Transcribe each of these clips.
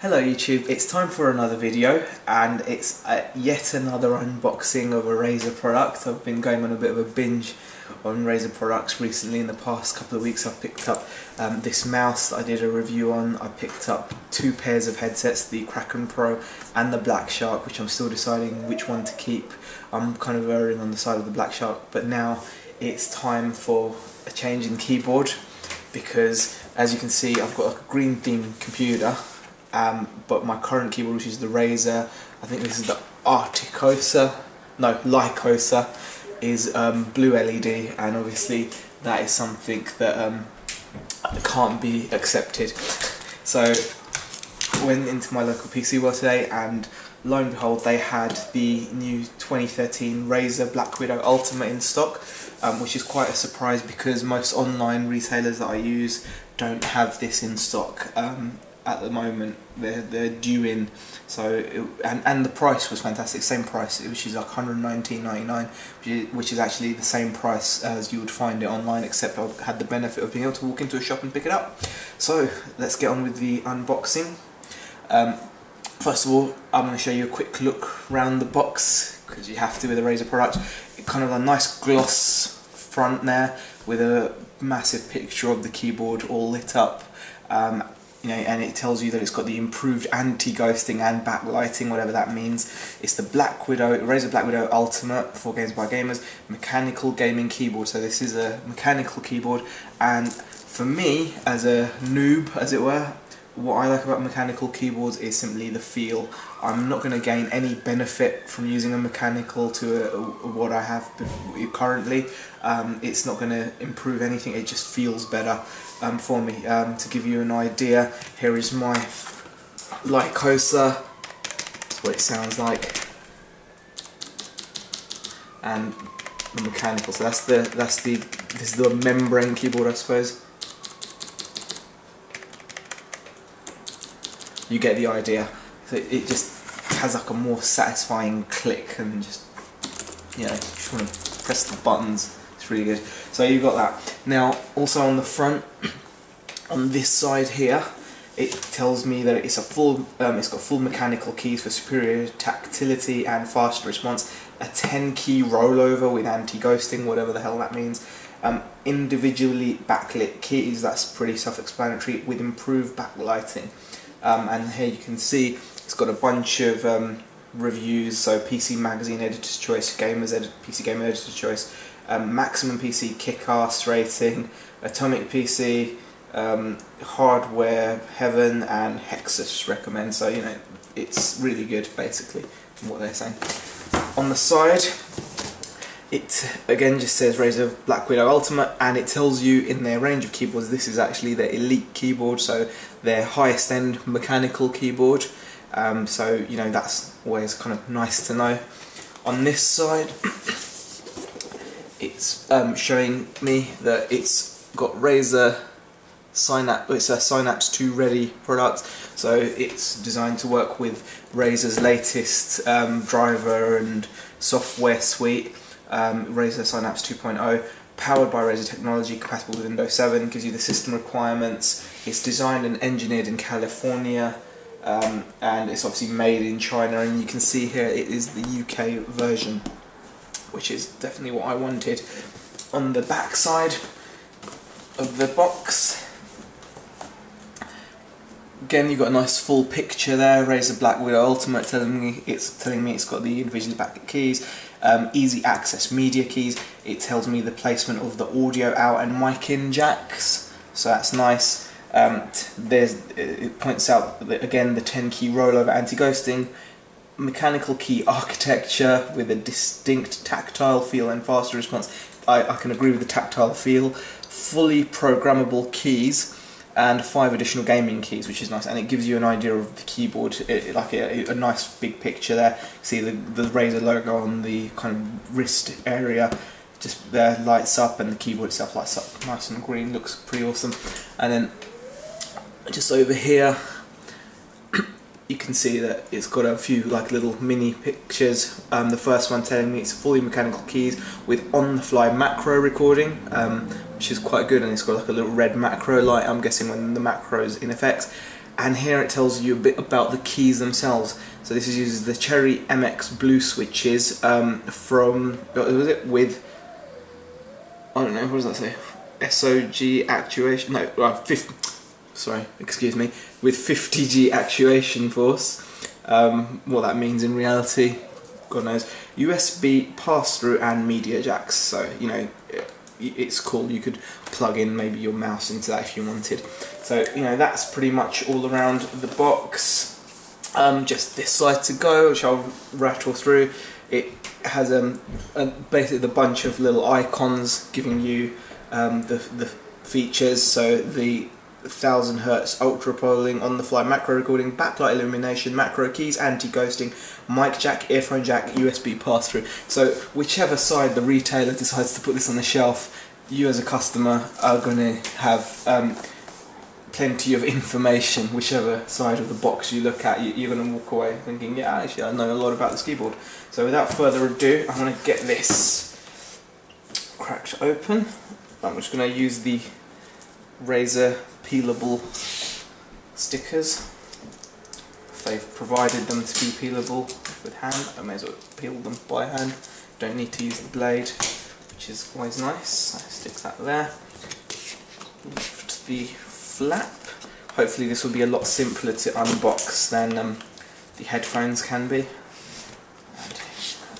Hello YouTube, it's time for another video and it's yet another unboxing of a Razer product. I've been going on a bit of a binge on Razer products recently. In the past couple of weeks I've picked up this mouse that I did a review on. I picked up two pairs of headsets, the Kraken Pro and the Black Shark, which I'm still deciding which one to keep. I'm kind of erring on the side of the Black Shark, but now it's time for a change in keyboard because, as you can see, I've got like a green themed computer. But my current keyboard, which is the Razer, I think this is the Lycosa, is blue LED, and obviously that is something that can't be accepted. So I went into my local PC World today, and lo and behold, they had the new 2013 Razer BlackWidow Ultimate in stock, which is quite a surprise because most online retailers that I use don't have this in stock. At the moment, they're due in, so and the price was fantastic, same price, which is like $119.99, which is actually the same price as you would find it online, except I had the benefit of being able to walk into a shop and pick it up. So let's get on with the unboxing. First of all, I'm going to show you a quick look around the box, because you have to with a Razer product. Kind of a nice gloss front there with a massive picture of the keyboard all lit up. And it tells you that it's got the improved anti-ghosting and backlighting, whatever that means. It's the Razer BlackWidow Ultimate for Games by Gamers mechanical gaming keyboard. So this is a mechanical keyboard, and for me, as a noob, as it were, what I like about mechanical keyboards is simply the feel. I'm not going to gain any benefit from using a mechanical to what I have currently. It's not going to improve anything, it just feels better for me. To give you an idea, here is my Lycosa. That's what it sounds like. And the mechanical, so this is the membrane keyboard, I suppose. You get the idea. So it just has like a more satisfying click, and just, you just want to press the buttons. It's really good. So you've got that. Now, also on the front, on this side here, it tells me that it's it's got full mechanical keys for superior tactility and faster response. A 10-key rollover with anti-ghosting, whatever the hell that means. Individually backlit keys. That's pretty self-explanatory, with improved backlighting. And here you can see it's got a bunch of reviews, so PC Magazine Editor's Choice, PC Gamer Editor's Choice, Maximum PC Kick-Ass rating, Atomic PC, Hardware Heaven, and Hexus recommend. So it's really good, basically, from what they're saying. On the side, it again just says Razer BlackWidow Ultimate, and it tells you in their range of keyboards this is actually their elite keyboard, so their highest end mechanical keyboard. So that's always kind of nice to know. On this side, it's showing me that it's got Razer Synapse. It's a Synapse 2 ready product, so it's designed to work with Razer's latest driver and software suite. Razer Synapse 2.0, powered by Razer technology, compatible with Windows 7, gives you the system requirements. It's designed and engineered in California, and it's obviously made in China, and you can see here it is the UK version, which is definitely what I wanted. On the back side of the box, again, you've got a nice full picture there. Razer BlackWidow Ultimate telling me it's got the individually backlit keys, easy access media keys. It tells me the placement of the audio out and mic in jacks, so that's nice. It points out that, again, the 10-key rollover anti-ghosting, mechanical key architecture with a distinct tactile feel and faster response. I can agree with the tactile feel. Fully programmable keys, and 5 additional gaming keys, which is nice, and it gives you an idea of the keyboard, like a nice big picture there. See the Razer logo on the kind of wrist area, just there lights up, and the keyboard itself lights up nice and green, looks pretty awesome. And then just over here, you can see that it's got a few like little mini pictures. The first one telling me it's fully mechanical keys with on-the-fly macro recording, which is quite good, and it's got like a little red macro light, I'm guessing when the macro is in effect. and here it tells you a bit about the keys themselves. So this uses the Cerry MX Blue switches from, what was it, with, I don't know, what does that say? SOG actuation, no, excuse me, with 50G actuation force. What that means in reality, God knows. USB pass-through and media jacks, so you know, it's cool. You could plug in maybe your mouse into that if you wanted. So you know, that's pretty much all around the box. Just this side to go, which I'll rattle through. It has basically the bunch of little icons giving you the features. So the 1000 Hz ultra polling, on the fly macro recording, backlight illumination, macro keys, anti-ghosting, mic jack, earphone jack, USB pass through. So whichever side the retailer decides to put this on the shelf, you as a customer are going to have plenty of information. Whichever side of the box you look at, you're going to walk away thinking, yeah, actually I know a lot about this keyboard. So without further ado, I'm going to get this cracked open. I'm just going to use the Razer peelable stickers. They've provided them to be peelable with hand. I may as well peel them by hand. Don't need to use the blade, which is always nice. So stick that there. Lift the flap. Hopefully this will be a lot simpler to unbox than the headphones can be. And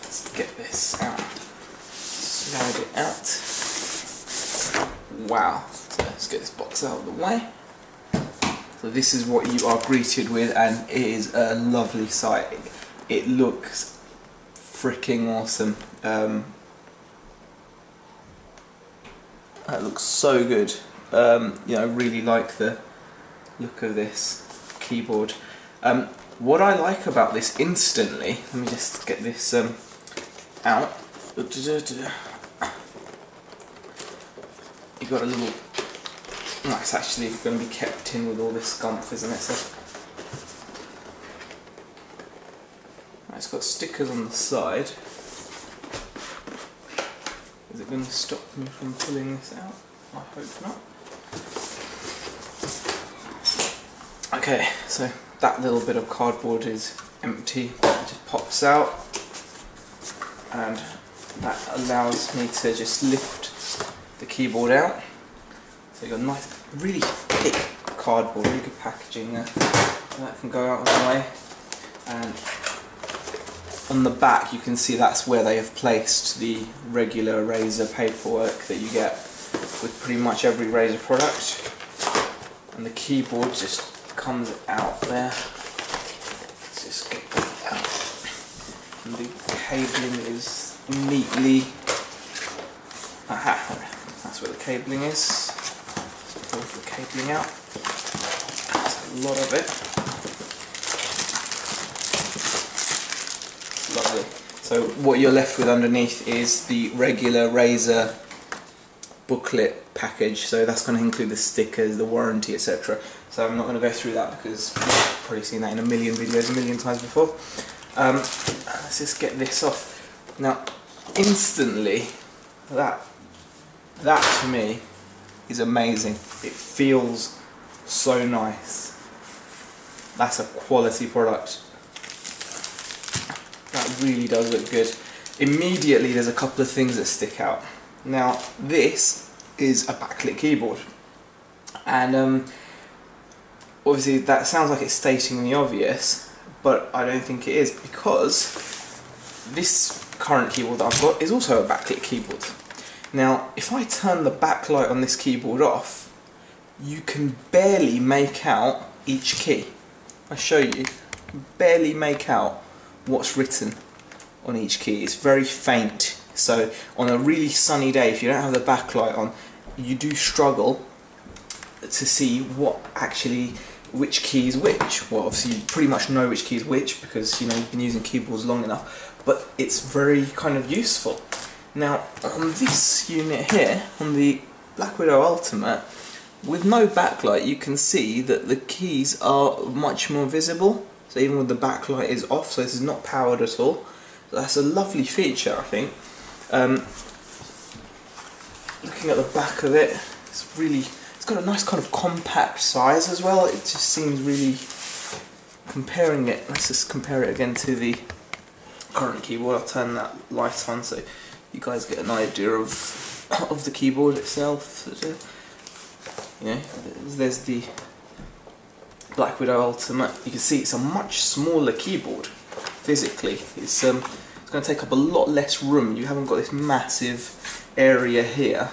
let's get this out. Slide it out. Wow. So let's get this box out of the way. So this is what you are greeted with, and it is a lovely sight. It looks freaking awesome. That looks so good. You know, I really like the look of this keyboard. What I like about this instantly, let me just get this out. You've got a little, that's actually going to be kept in with all this gumph, isn't it? So, it's got stickers on the side. Is it going to stop me from pulling this out? I hope not. Okay, so that little bit of cardboard is empty. It just pops out, and that allows me to just lift the keyboard out. So you've got nice, really thick cardboard, really good packaging there. That can go out of the way. And on the back you can see that's where they have placed the regular Razer paperwork that you get with pretty much every Razer product. And the keyboard just comes out there. Let's just get that out. And the cabling is neatly, aha, that's where the cabling is. Pull the cabling out. That's a lot of it. Lovely. So what you're left with underneath is the regular Razer booklet package. So that's going to include the stickers, the warranty, etc. So I'm not going to go through that because you've probably seen that in a million videos a million times before. Let's just get this off. Now, instantly, that to me is amazing. It feels so nice. That's a quality product. That really does look good. Immediately there's a couple of things that stick out. Now this is a backlit keyboard, and obviously that sounds like it's stating the obvious, but I don't think it is, because this current keyboard that I've got is also a backlit keyboard. Now if I turn the backlight on this keyboard off, you can barely make out each key. I'll show you. Barely make out what's written on each key. It's very faint, so on a really sunny day, if you don't have the backlight on, you do struggle to see which key is which. Well, obviously you pretty much know which key is which because you know you've been using keyboards long enough, but it's very kind of useful. Now on this unit here, on the BlackWidow Ultimate, with no backlight, you can see that the keys are much more visible. So even with the backlight is off, so this is not powered at all. So that's a lovely feature, I think. Looking at the back of it, it's got a nice kind of compact size as well. It just seems really, comparing it, let's just compare it again to the current keyboard. I'll turn that light on so you guys get an idea of the keyboard itself. You know, there's the BlackWidow Ultimate. You can see it's a much smaller keyboard physically. It's going to take up a lot less room. You haven't got this massive area here.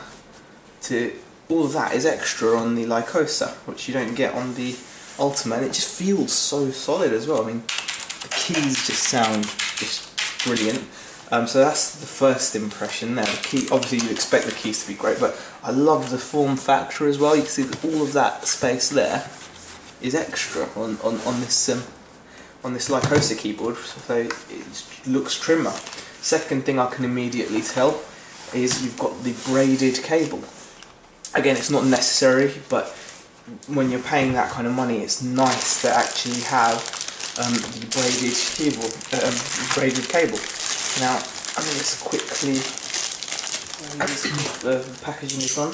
All of that is extra on the Lycosa, which you don't get on the Ultimate. And it just feels so solid as well. I mean, the keys just sound just brilliant. So that's the first impression there. The key, obviously you'd expect the keys to be great, but I love the form factor as well. You can see that all of that space there is extra on this Lycosa keyboard, so it looks trimmer. Second thing I can immediately tell is you've got the braided cable. Again, it's not necessary, but when you're paying that kind of money, it's nice to actually have the braided cable. Now, I'm going to just quickly, the packaging is on,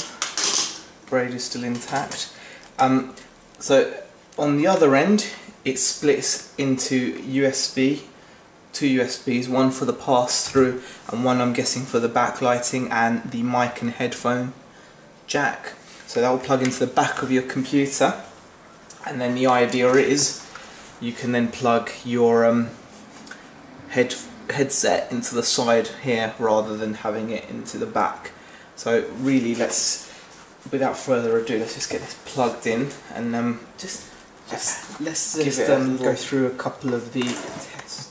braid is still intact. So on the other end, it splits into two USBs, one for the pass-through and one I'm guessing for the backlighting and the mic and headphone jack. So that will plug into the back of your computer, and then the idea is you can then plug your headset into the side here rather than having it into the back. So really, without further ado, let's just get this plugged in, and let's go through a couple of the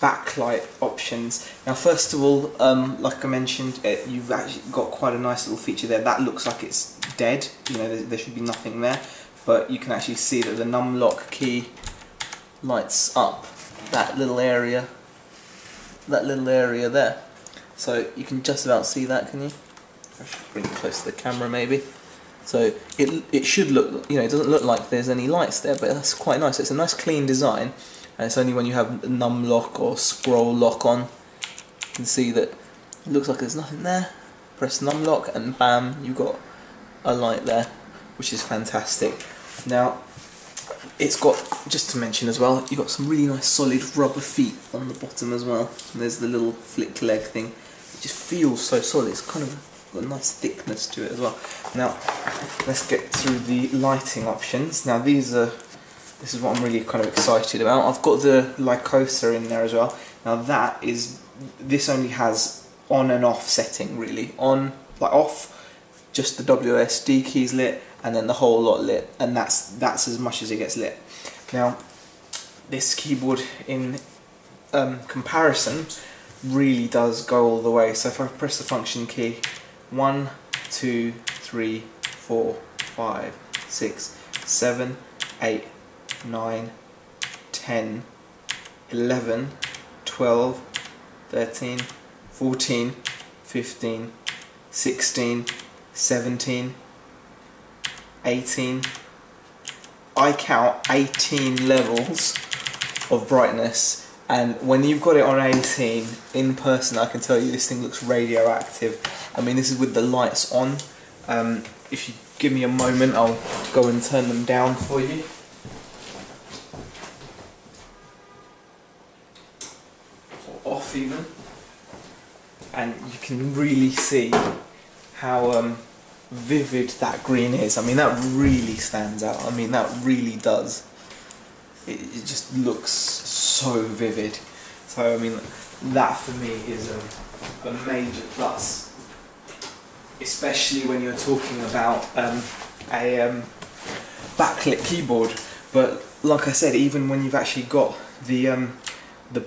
backlight options. Now, first of all, like I mentioned, you've actually got quite a nice little feature there. That looks like it's dead. You know, there should be nothing there, but you can actually see that the num lock key lights up that little area there. So you can just about see that, can you? I should bring it close to the camera maybe. So it should look, you know, it doesn't look like there's any lights there, but that's quite nice. It's a nice clean design, and it's only when you have num lock or scroll lock on, you can see that it looks like there's nothing there. Press num lock and bam, you've got a light there, which is fantastic. Now, it's got, just to mention as well, you've got some really nice solid rubber feet on the bottom as well. And there's the little flick leg thing. It just feels so solid. It's kind of got a nice thickness to it as well. Now, let's get through the lighting options. Now, this is what I'm really kind of excited about. I've got the Lycosa in there as well. Now, this only has on and off setting really. On, like off, just the WSD keys lit, and then the whole lot lit, and that's as much as it gets lit. Now, this keyboard in comparison really does go all the way. So if I press the function key, 1, 2, 3, 4, 5, 6, 7, 8, 9, 10, 11, 12, 13, 14, 15, 16, 17, 18, I count 18 levels of brightness, and when you've got it on 18 in person, I can tell you this thing looks radioactive. I mean, this is with the lights on. If you give me a moment, I'll go and turn them down for you. Or off even. And you can really see how vivid that green is. I mean, that really stands out. I mean, that really does. It just looks so vivid. So, I mean, that for me is a major plus. Especially when you're talking about a backlit keyboard. But like I said, even when you've actually got the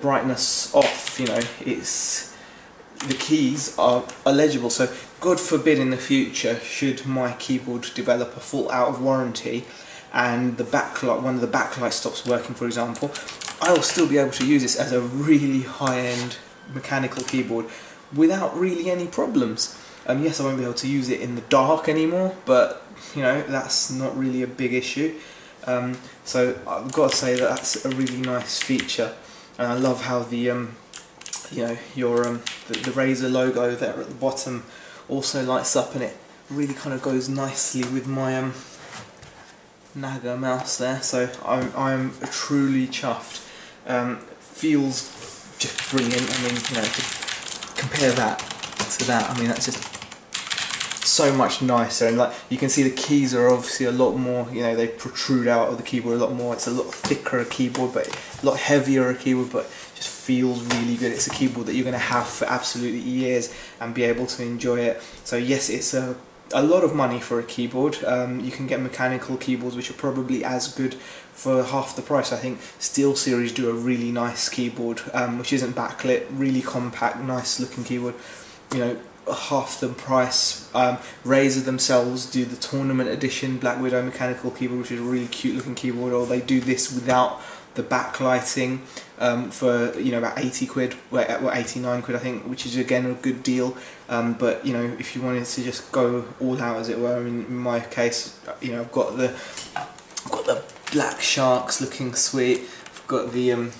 brightness off, you know, the keys are legible. So God forbid in the future, should my keyboard develop a full out of warranty and one of the backlight stops working, for example, I will still be able to use this as a really high-end mechanical keyboard without really any problems. Yes, I won't be able to use it in the dark anymore, but you know, that's not really a big issue. So I've got to say that that's a really nice feature, and I love how the you know, the Razer logo there at the bottom also lights up, and it really kind of goes nicely with my Naga mouse there, so I'm truly chuffed. Feels just brilliant. I mean, you know, just compare that to that. I mean, that's just so much nicer, and like you can see the keys are obviously a lot more, you know, they protrude out of the keyboard a lot more. It's a lot thicker a keyboard, but a lot heavier a keyboard, but just feels really good. It's a keyboard that you're going to have for absolutely years and be able to enjoy it. So yes, it's a lot of money for a keyboard. You can get mechanical keyboards which are probably as good for half the price. I think SteelSeries do a really nice keyboard, which isn't backlit, really compact, nice looking keyboard, you know, half the price. Razer themselves do the tournament edition BlackWidow mechanical keyboard, which is a really cute looking keyboard, or they do this without the backlighting for, you know, about 80 quid, well 89 quid I think, which is again a good deal. But you know, if you wanted to just go all out, as it were, I mean, in my case, you know, I've got the black sharks looking sweet, I've got the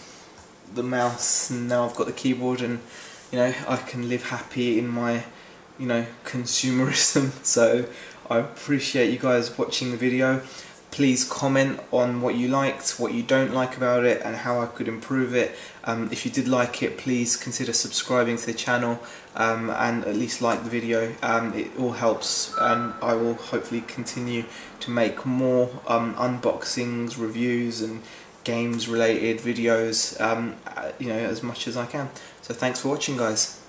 mouse, and now I've got the keyboard, and you know, I can live happy in my, you know, consumerism. So I appreciate you guys watching the video. Please comment on what you liked, what you don't like about it, and how I could improve it. If you did like it, please consider subscribing to the channel, and at least like the video. It all helps, and I will hopefully continue to make more unboxings, reviews and games related videos, you know, as much as I can. So thanks for watching, guys.